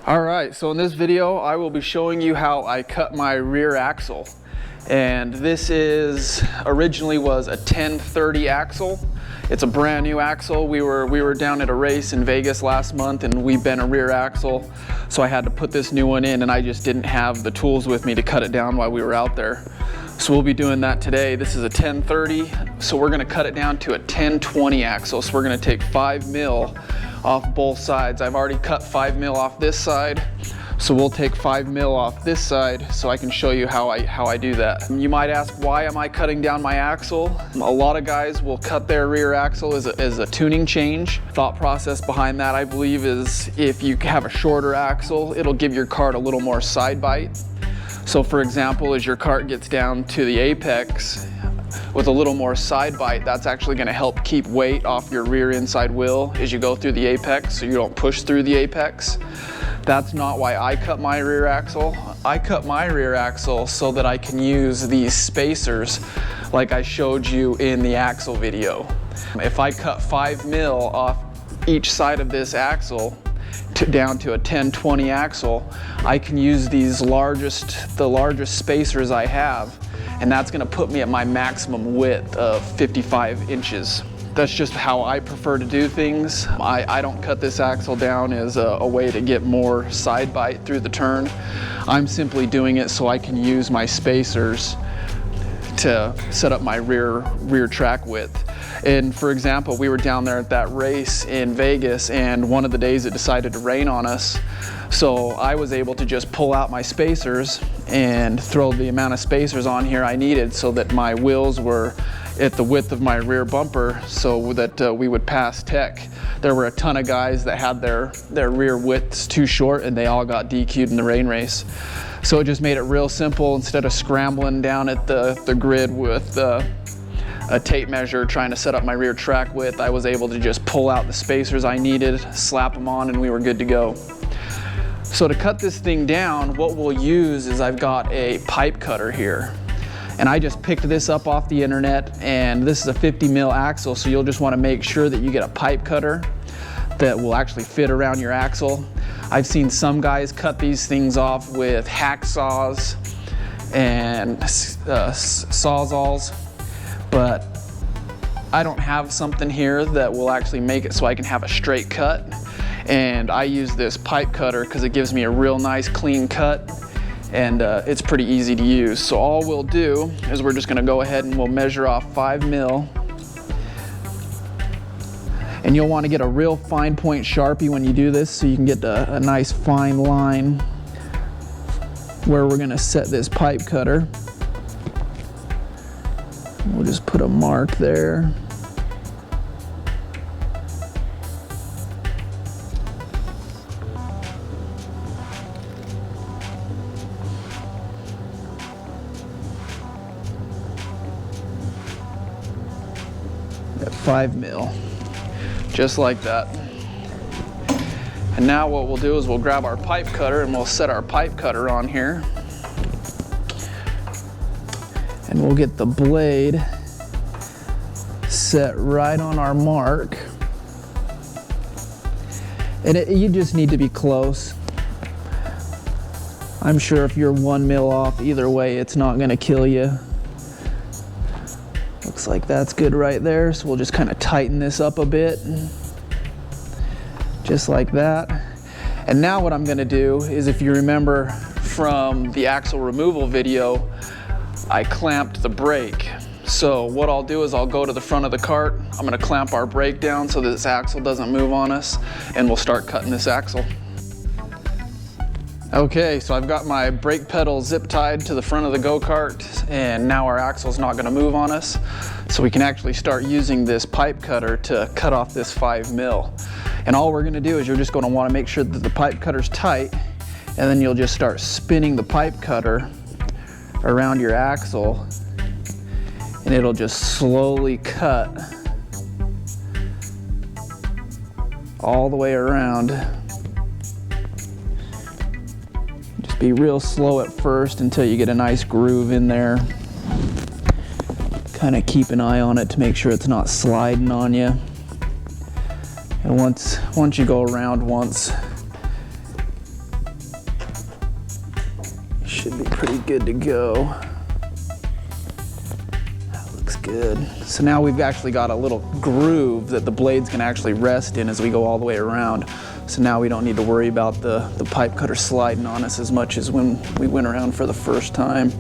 All right, so in this video, I will be showing you how I cut my rear axle. And this originally was a 1030 axle. It's a brand new axle. We were down at a race in Vegas last month and we bent a rear axle. So I had to put this new one in and I just didn't have the tools with me to cut it down while we were out there. So we'll be doing that today. This is a 1030, so we're gonna cut it down to a 1020 axle. So we're gonna take 5 mil off both sides. I've already cut 5 mil off this side, so we'll take 5 mil off this side so I can show you how I do that. You might ask, why am I cutting down my axle? A lot of guys will cut their rear axle as a tuning change. Thought process behind that, I believe, is if you have a shorter axle, it'll give your cart a little more side bite. So for example, as your cart gets down to the apex with a little more side bite, that's actually going to help keep weight off your rear inside wheel as you go through the apex, so you don't push through the apex. That's not why I cut my rear axle. I cut my rear axle so that I can use these spacers like I showed you in the axle video. If I cut 5 mil off each side of this axle down to a 1020 axle, I can use the largest spacers I have, and that's going to put me at my maximum width of 55 inches. That's just how I prefer to do things. I don't cut this axle down as a way to get more side bite through the turn. I'm simply doing it so I can use my spacers to set up my rear track width. And for example, we were down there at that race in Vegas, and one of the days it decided to rain on us. So I was able to just pull out my spacers and throw the amount of spacers on here I needed so that my wheels were at the width of my rear bumper so that we would pass tech. There were a ton of guys that had their rear widths too short and they all got DQ'd in the rain race. So it just made it real simple. Instead of scrambling down at the grid with a tape measure trying to set up my rear track width, I was able to just pull out the spacers I needed, slap them on, and we were good to go. So to cut this thing down, what we'll use is I've got a pipe cutter here. And I just picked this up off the internet, and this is a 50 mil axle, so you'll just want to make sure that you get a pipe cutter that will actually fit around your axle. I've seen some guys cut these things off with hacksaws and sawzalls, but I don't have something here that will actually make it so I can have a straight cut. And I use this pipe cutter because it gives me a real nice clean cut, and it's pretty easy to use. So all we'll do is we're just going to go ahead and we'll measure off 5 mil. And you'll want to get a real fine point Sharpie when you do this so you can get a nice fine line where we're going to set this pipe cutter. We'll just put a mark there. At 5 mil, just like that. And now what we'll do is we'll grab our pipe cutter and we'll set our pipe cutter on here. And we'll get the blade set right on our mark. And you just need to be close. I'm sure if you're 1 mil off either way, it's not gonna kill you. Looks like that's good right there. So we'll just kind of tighten this up a bit. Just like that. And now what I'm gonna do is, if you remember from the axle removal video, I clamped the brake. So what I'll do is I'll go to the front of the cart, I'm gonna clamp our brake down so that this axle doesn't move on us, and we'll start cutting this axle. Okay, so I've got my brake pedal zip tied to the front of the go-kart, and now our axle's not gonna move on us. So we can actually start using this pipe cutter to cut off this 5 mil. And all we're gonna do is you're just gonna wanna make sure that the pipe cutter's tight, and then you'll just start spinning the pipe cutter around your axle, and it'll just slowly cut all the way around. Just be real slow at first until you get a nice groove in there. Kind of keep an eye on it to make sure it's not sliding on you. And once you go around once, good to go. That looks good. So now we've actually got a little groove that the blades can actually rest in as we go all the way around. So now we don't need to worry about the pipe cutter sliding on us as much as when we went around for the first time.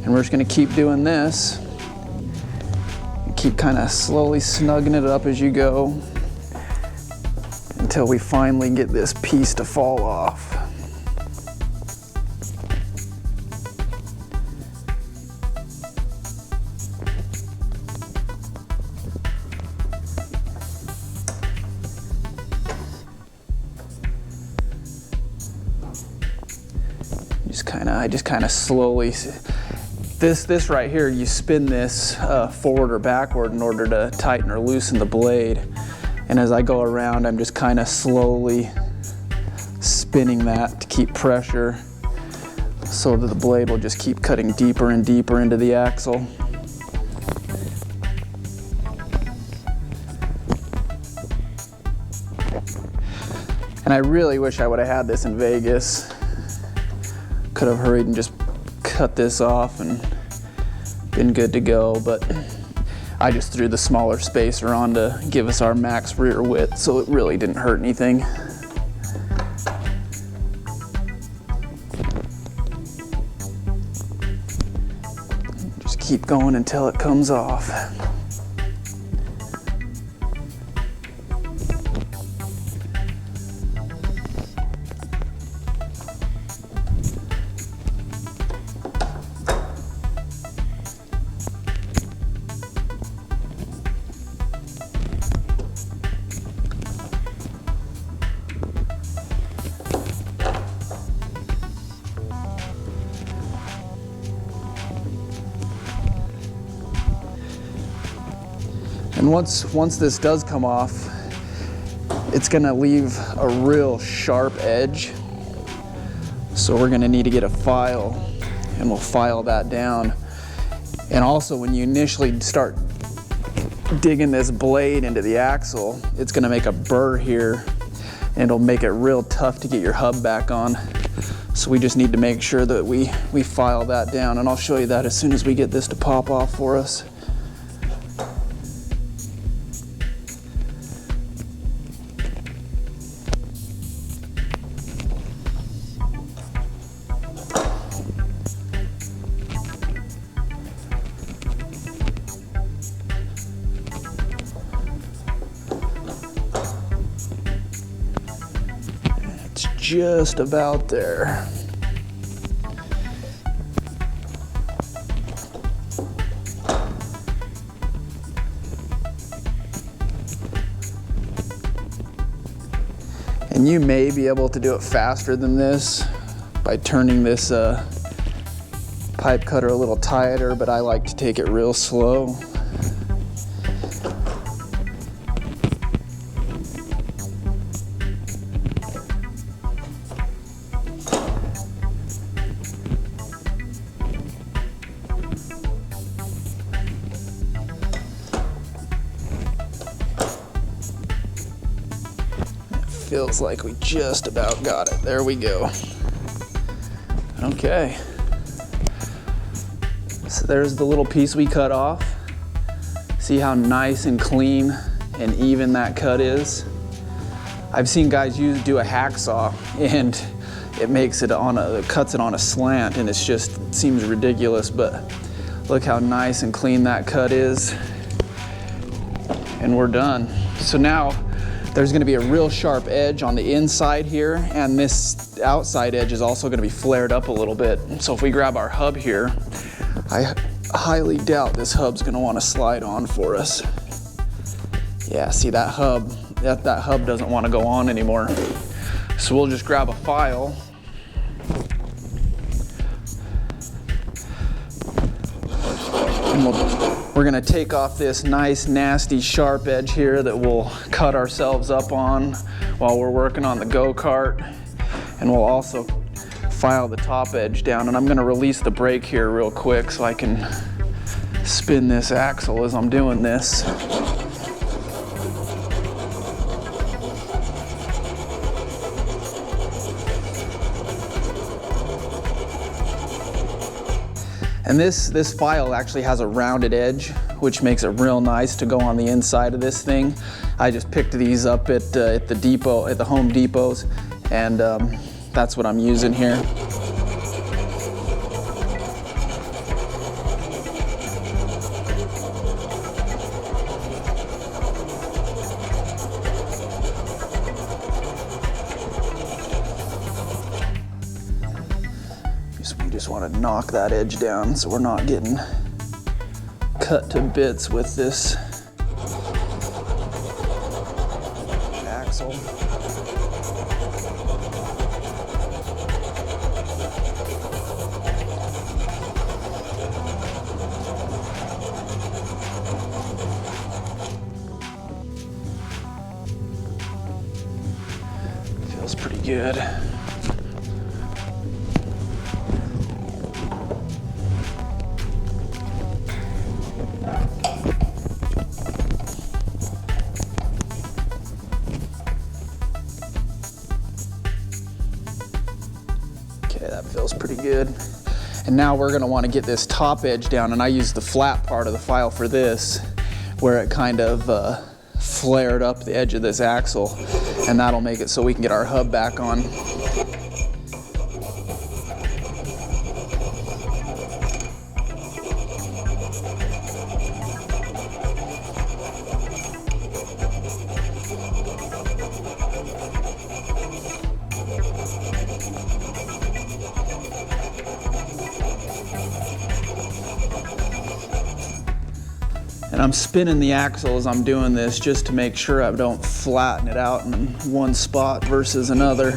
And we're just gonna keep doing this. Keep kind of slowly snugging it up as you go until we finally get this piece to fall off. I just kind of slowly, this right here, you spin this forward or backward in order to tighten or loosen the blade. And as I go around, I'm just kind of slowly spinning that to keep pressure so that the blade will just keep cutting deeper and deeper into the axle. And I really wish I would have had this in Vegas. Could have hurried and just cut this off and been good to go, but I just threw the smaller spacer on to give us our max rear width, so it really didn't hurt anything. Just keep going until it comes off. And once this does come off, it's gonna leave a real sharp edge. So we're gonna need to get a file, and we'll file that down. And also when you initially start digging this blade into the axle, it's gonna make a burr here, and it'll make it real tough to get your hub back on. So we just need to make sure that we file that down, and I'll show you that as soon as we get this to pop off for us. Just about there. And you may be able to do it faster than this by turning this pipe cutter a little tighter, but I like to take it real slow. Feels like we just about got it. There we go. Okay. So there's the little piece we cut off. See how nice and clean and even that cut is? I've seen guys do a hacksaw and it makes it cuts it on a slant, and it seems ridiculous, but look how nice and clean that cut is. And we're done. So now there's gonna be a real sharp edge on the inside here, and this outside edge is also gonna be flared up a little bit. So if we grab our hub here, I highly doubt this hub's gonna wanna slide on for us. Yeah, see that hub doesn't wanna go on anymore. So we'll just grab a file. And we're gonna take off this nice, nasty, sharp edge here that we'll cut ourselves up on while we're working on the go-kart. And we'll also file the top edge down. And I'm gonna release the brake here real quick so I can spin this axle as I'm doing this. And this file actually has a rounded edge, which makes it real nice to go on the inside of this thing. I just picked these up at the depot, at the Home Depots, and that's what I'm using here. We just want to knock that edge down so we're not getting cut to bits with this axle. Feels pretty good. Okay, that feels pretty good. And now we're gonna wanna get this top edge down, and I use the flat part of the file for this, where it kind of flared up the edge of this axle, and that'll make it so we can get our hub back on. And I'm spinning the axle as I'm doing this just to make sure I don't flatten it out in one spot versus another.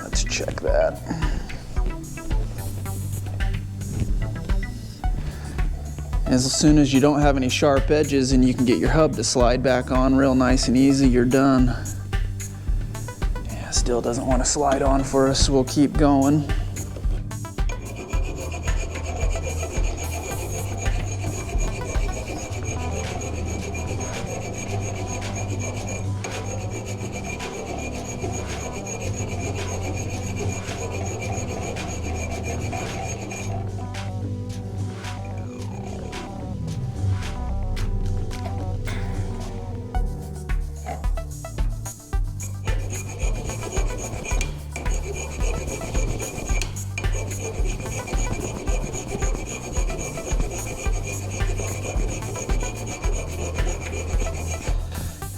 Let's check that. As soon as you don't have any sharp edges and you can get your hub to slide back on real nice and easy, you're done. Yeah, still doesn't want to slide on for us, so we'll keep going.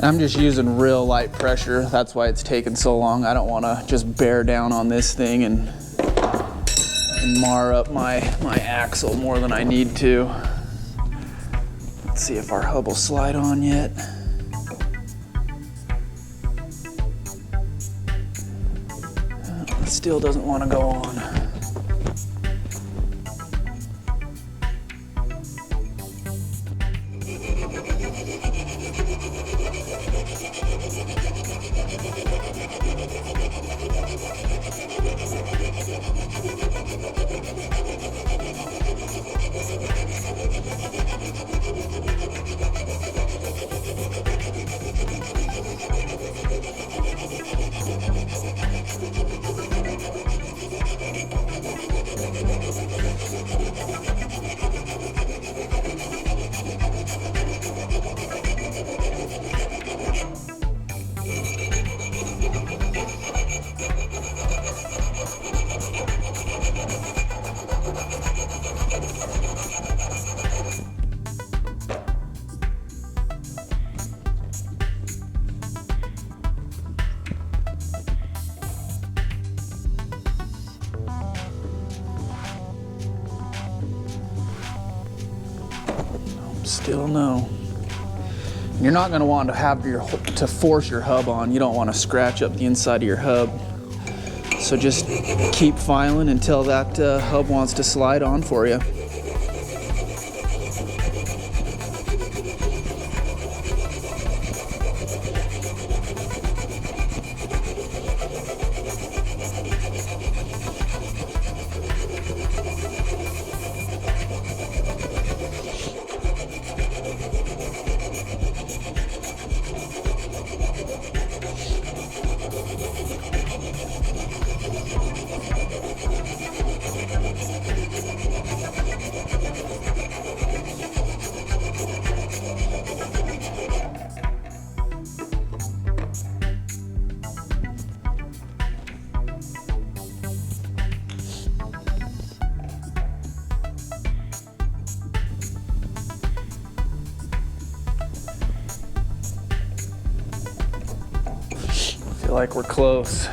I'm just using real light pressure. That's why it's taking so long. I don't want to just bear down on this thing and mar up my axle more than I need to. Let's see if our hub will slide on yet. It still doesn't want to go on. Still no. You're not going to want to force your hub on. You don't want to scratch up the inside of your hub. So just keep filing until that hub wants to slide on for you. like we're close.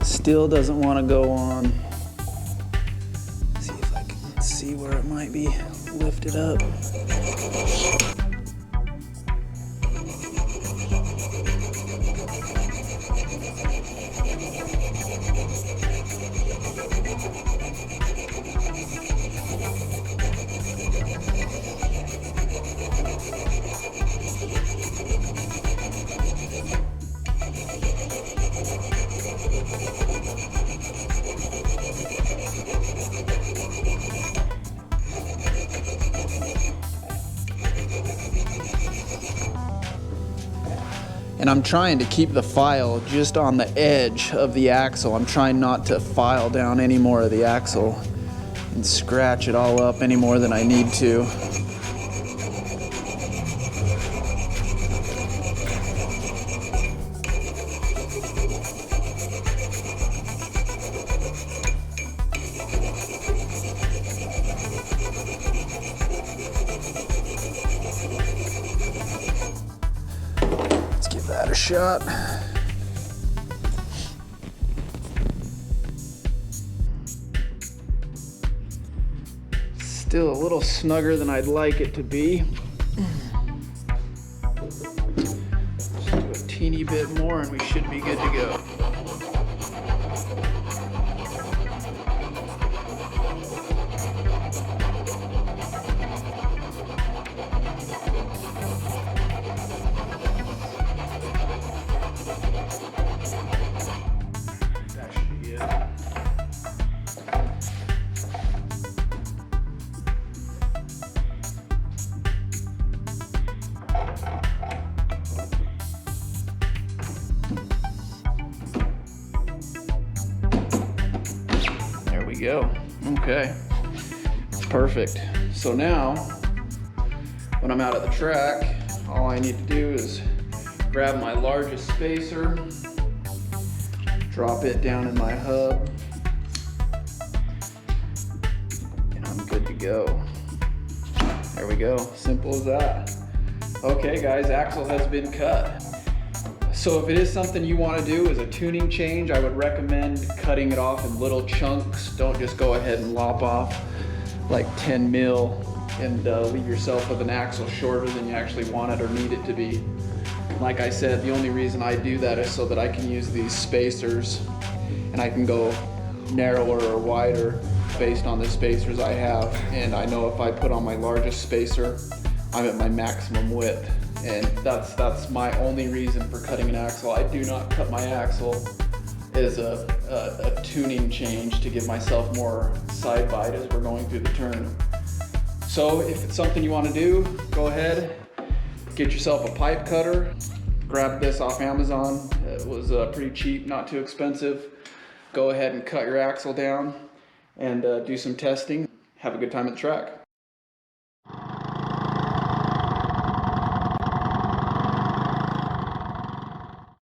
Still doesn't want to go on. See if I can see where it might be lifted up. And I'm trying to keep the file just on the edge of the axle. I'm trying not to file down any more of the axle and scratch it all up any more than I need to. Give that a shot. Still a little snugger than I'd like it to be. Just do a teeny bit more and we should be good to go. Go. Okay, perfect. So now, when I'm out at the track, all I need to do is grab my largest spacer, drop it down in my hub, and I'm good to go. There we go, simple as that. Okay guys, axle has been cut. So if it is something you want to do as a tuning change, I would recommend cutting it off in little chunks. Don't just go ahead and lop off like 10 mil and leave yourself with an axle shorter than you actually want it or need it to be. Like I said, the only reason I do that is so that I can use these spacers and I can go narrower or wider based on the spacers I have. And I know if I put on my largest spacer, I'm at my maximum width. And that's my only reason for cutting an axle. I do not cut my axle as a tuning change to give myself more side bite as we're going through the turn. So if it's something you want to do, go ahead, get yourself a pipe cutter. Grab this off Amazon. It was pretty cheap, not too expensive. Go ahead and cut your axle down and do some testing. Have a good time at the track.